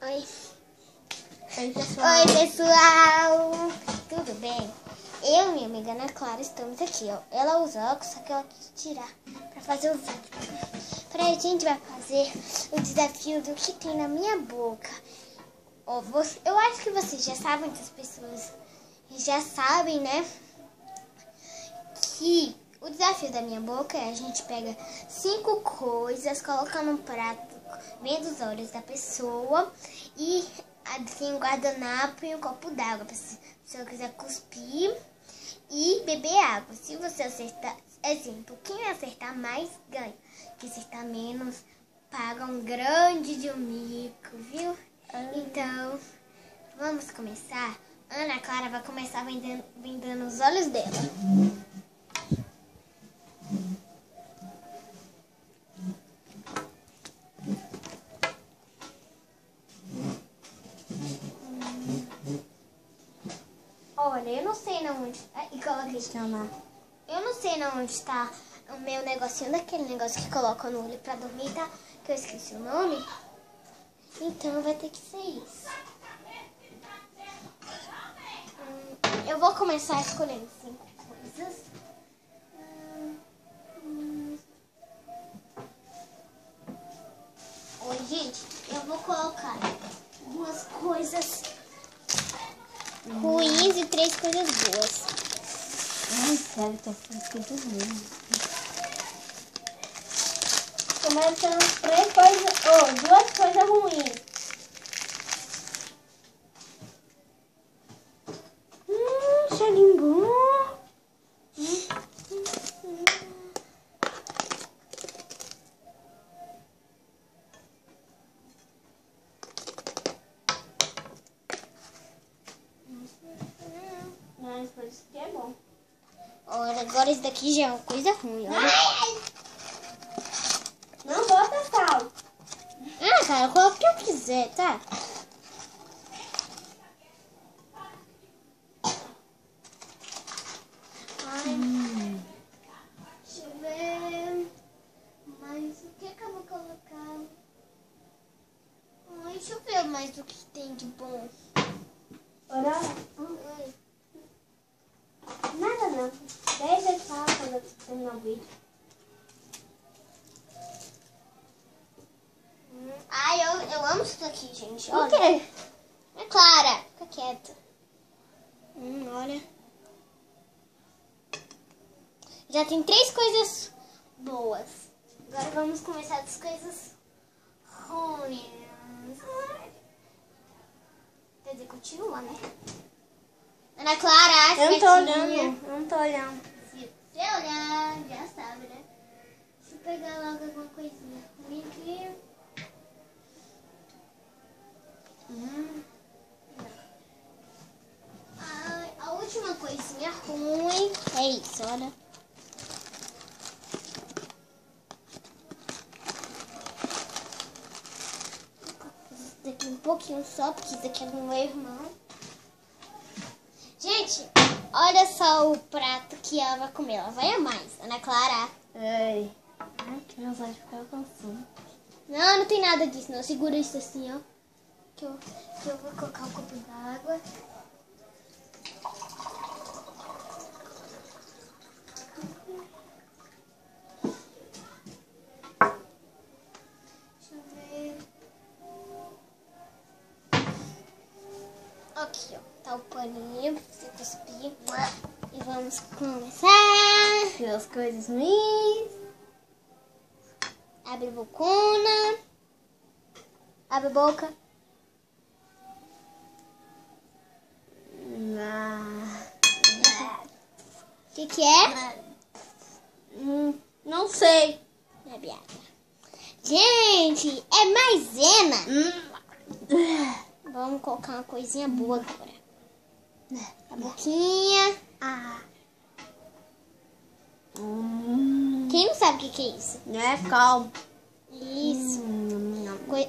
Oi. Oi, pessoal. Oi, pessoal. Tudo bem? Eu e minha amiga Ana Clara estamos aqui, ó. Ela usa óculos, só que ela quis tirar pra fazer o vídeo. Pra gente vai fazer o desafio do que tem na minha boca. Ó, eu acho que vocês já sabem, muitas pessoas já sabem, né? Que o desafio da minha boca é a gente pega 5 coisas, coloca num prato, vendo os olhos da pessoa e assim um guardanapo e um copo d'água, se eu quiser cuspir e beber água. Se você acertar, exemplo, quem acertar mais ganha, quem acertar menos paga um grande de um mico, viu? Então, vamos começar. Ana Clara vai começar vendendo os olhos dela. Olha, eu não sei na onde. E coloquei. Eu não sei na onde está o meu negocinho, daquele negócio que coloca no olho pra dormir, tá? Que eu esqueci o nome. Então vai ter que ser isso. Eu vou começar escolhendo 5 coisas. Oi, gente, eu vou colocar 2 coisas ruins e 3 coisas boas. Ai, sério, tô escrito ruim. Começando 3 coisas, 2 coisas ruins. Cheirinho bom. Mas por isso que é bom. Olha, agora esse daqui já é uma coisa ruim, olha. Não bota sal. Cara, eu coloco o que eu quiser, tá? Deixa eu ver. Mas o que eu vou colocar? Deixa eu ver mais o que tem de bom. Olha. Oi. Nada não. Deixa eu falar quando eu terminar o vídeo. Eu amo isso daqui, gente. O Olha. quê? É Clara, fica quieta. Olha. Já tem 3 coisas boas. Agora vamos começar das coisas ruins. Quer dizer, continua, né? Ana Clara, Eu não tô quietinha. olhando. Eu não tô olhando. Se você olhar, já sabe, né? Deixa eu pegar logo alguma coisinha ruim aqui. A última coisinha ruim é isso, olha. Esse daqui um pouquinho só, porque isso daqui é do meu irmão. Gente, olha só o prato que ela vai comer. Ela vai amar isso, Ana Clara. Ai. Ai, que meus olhos ficaram com fome. Não tem nada disso, não. Segura isso assim, ó. Que eu vou colocar um copo d'água. Deixa eu ver. Aqui, ó. Tá o paninho pra você cuspir. E vamos começar. Duas coisas ruins. Abre a bocona. Abre a boca. O que é? Não sei. Bebe água. Gente, é maisena. Vamos colocar uma coisinha boa agora. A boquinha. Quem não sabe o que é isso? É calmo. Isso.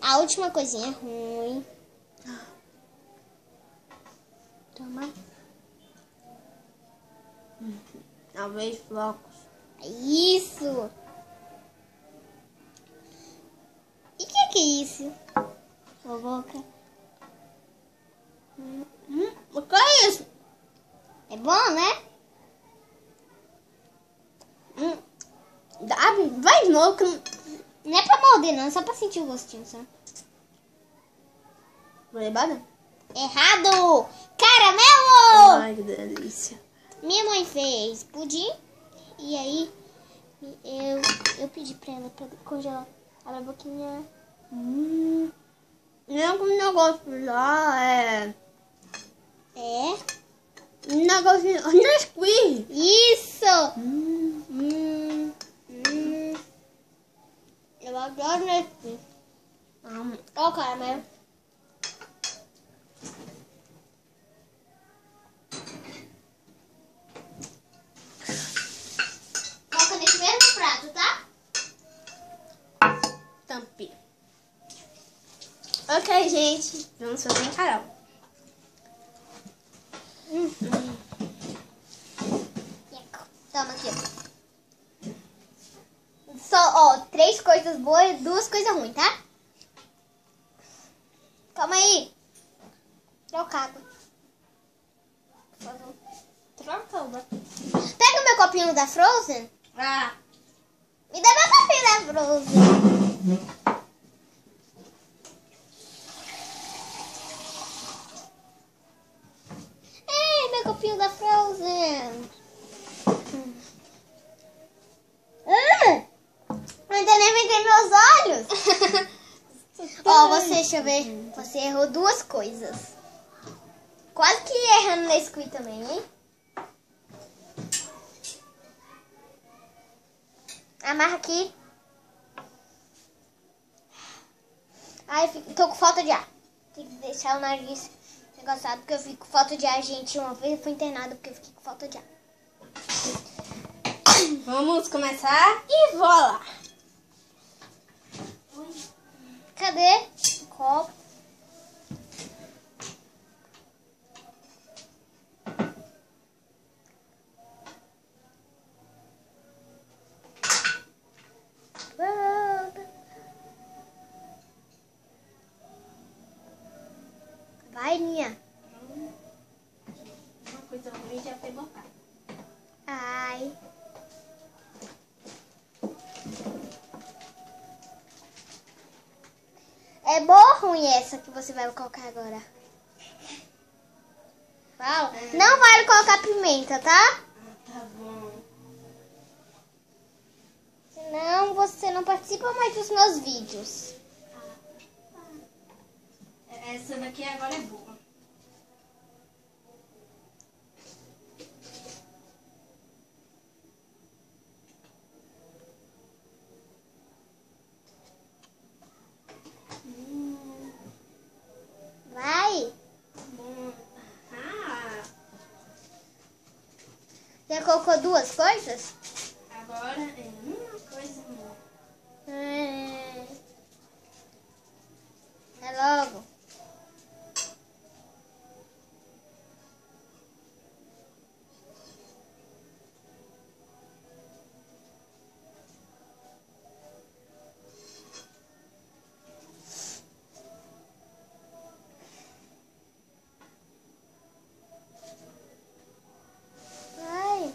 A última coisinha ruim. Toma. Talvez flocos. Isso. E o que é isso? Sua boca. O que é isso? É bom, né? Vai de novo. Não é pra morder, não. É só pra sentir o gostinho, sabe? Levada? Errado! Caramelo! Ai, que delícia. Minha mãe fez pudim. E aí, eu pedi pra ela pra congelar. Abre a boquinha. Não, um negócio lá é... É? Um negocinho... Nesquik. Isso! Eu adoro Nesquik. Ó o caramelo. Coloca nesse mesmo prato, tá? Tampi. Ok, gente. Vamos fazer em Carol. Toma aqui. Só, 3 coisas boas e 2 coisas ruins, tá? Calma aí. Troca água. Por favor. Troca uma. Pega o meu copinho da Frozen. Ah. Me dá meu copinho da Frozen. Ei, meu copinho da Frozen. Ainda nem me meus olhos. Ó, você, deixa eu ver. Você errou 2 coisas. Quase que errando nesse quiz também, hein? Amarra aqui. Ai, tô com falta de ar. Tem que deixar o nariz negociado porque eu fico com falta de ar, gente. Uma vez eu fui internada porque eu fiquei com falta de ar. Vamos começar e vola. Cadê o copo? Vai, Nia. Uma coisa ruim já foi botar. Ai. É boa ou ruim essa que você vai colocar agora? Fala. Não vale colocar pimenta, tá? Tá bom. Senão você não participa mais dos meus vídeos. Essa daqui agora é boa. Vai. Ah, Já colocou 2 coisas? agora é uma coisa boa. É logo. Vai.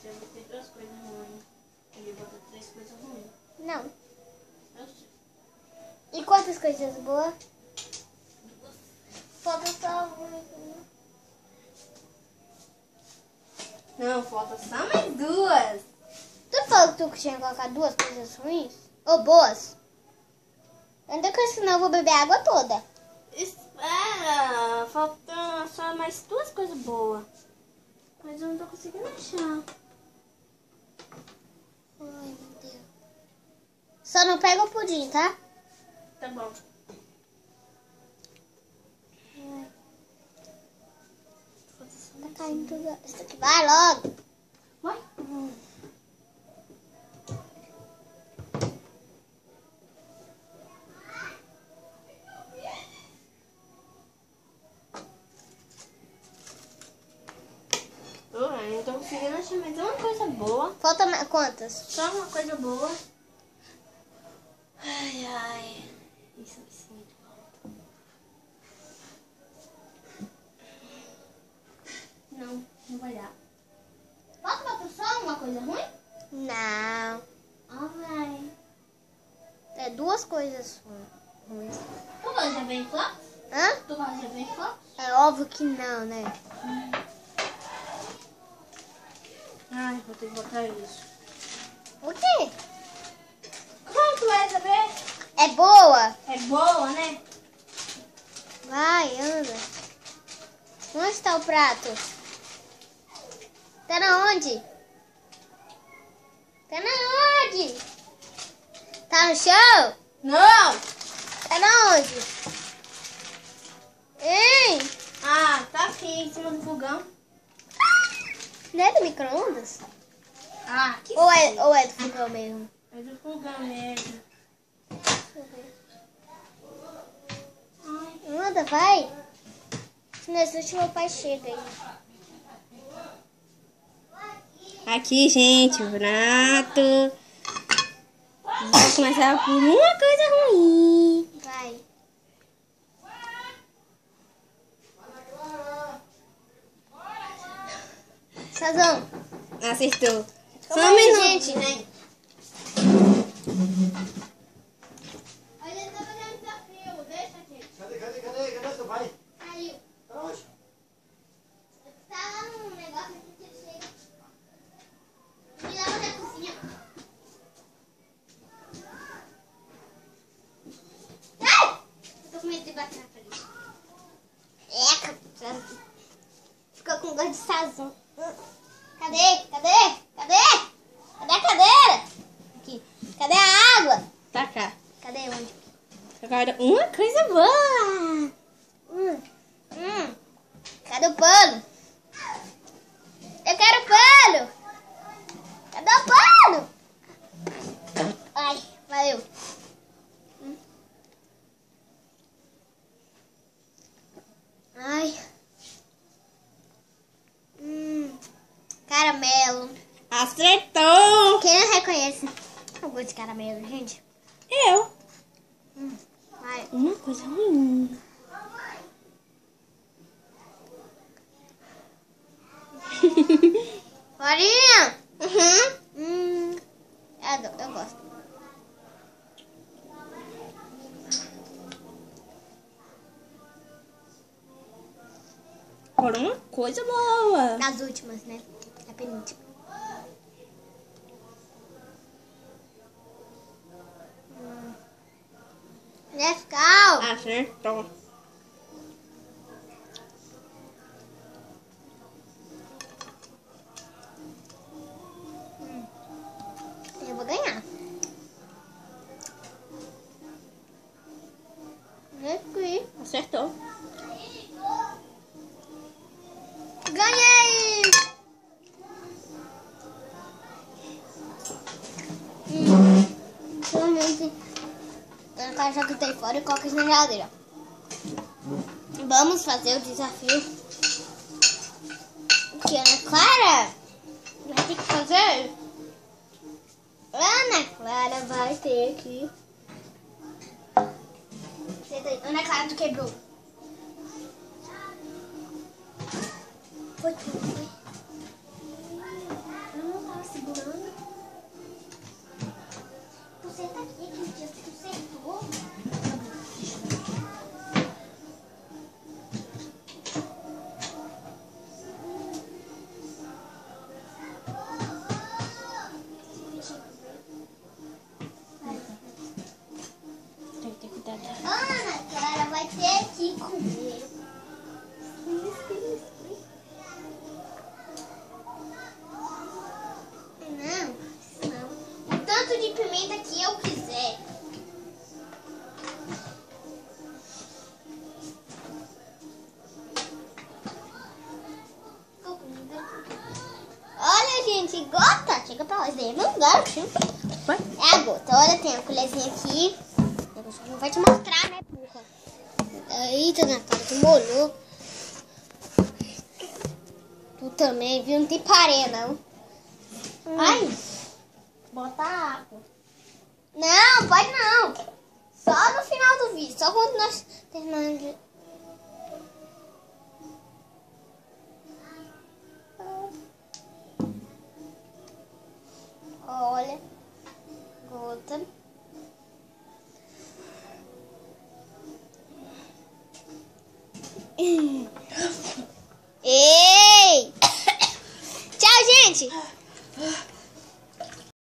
Já botei 2 coisas ruins. Ele botou 3 coisas ruins. Não. Eu sei. E quantas coisas boas? Falta só uma. Não, falta só mais 2. Tu falou que tu tinha colocado 2 coisas ruins? Ou boas? Ainda que senão eu vou beber a água toda. Espera, faltam só mais 2 coisas boas. Mas eu não tô conseguindo achar. Ai, meu Deus. Só não pega o pudim, tá? Tá bom. Tá caindo tudo. Isso aqui vai logo. Vai. Eu não tô conseguindo achar mais uma coisa boa. Falta quantas? Só uma coisa boa. Ai, ai. Isso vai ser muito bom. Não vai dar. Posso botar só uma coisa ruim? Não. Vai. É duas coisas ruins. Tu gosta de abençoar? Hã? Tu gosta de abençoar? É óbvio que não, né? Ai, vou ter que botar isso. O quê? Como tu vai saber? É boa? É boa, né? Vai, anda. Onde está o prato? Tá na onde? Tá na onde? Tá no chão? Não! Tá na onde? Hein? Ah, tá aqui em cima do fogão. Não é do micro-ondas? Ah, que Ou é do fogão mesmo? é do fogão mesmo. Deixa eu ver. Anda, vai. Senão se o meu pai chega aí. Aqui, gente, o prato. Vou começar por uma coisa ruim. Vai. Sazão. Acertou. Só Calma um aí, minuto. gente. Né? Olha, eu tô fazendo desafio. Deixa aqui. Cadê teu pai? Saiu. Pra onde? Tá lá no negócio aqui que ele chega. Me leva na cozinha. Ai! Eu tô com medo de bater na parede. Ficou com gosto de sazão. Cadê? Cadê a cadeira? Aqui. Cadê a água? Tá cá. Cadê onde? Agora, uma coisa boa. Cadê o pano? Eu quero pano! Cadê o pano? Ai, valeu. Ai. Caramelo. Acertou. Quem não reconhece o gosto de caramelo, gente? Eu. Vai. Uma coisa ruim. Florinha! Eu gosto. Agora uma coisa boa. Das últimas, né? A penúltima. Nescau! Acertou. Eu vou ganhar. Aqui. Acertou. Ganhei! Realmente, eu quero jogar daí fora e coloca isso na geladeira. Vamos fazer o desafio. O que, Ana Clara? Vai ter que fazer? Ana Clara vai ter que... Senta aí. Ana Clara, tu quebrou. Foi tu, foi? Eu não tava segurando. Tu senta aqui, que o dia que tu sentou. Tem que ter cuidado. Ana Clara vai ter que comer. Não. O tanto de pimenta que eu quiser. Olha, gente, gota. Chega pra lá. Isso daí é meu gato. Vai. É a gota. Olha, tem a colherzinha aqui. Não vai te mostrar, né, burra? Eita, Natália, tu molhou. Tu também, viu? Não tem parê, não. Ai. Bota água. Não, pode não. Só no final do só quando nós terminarmos de... Olha, gota.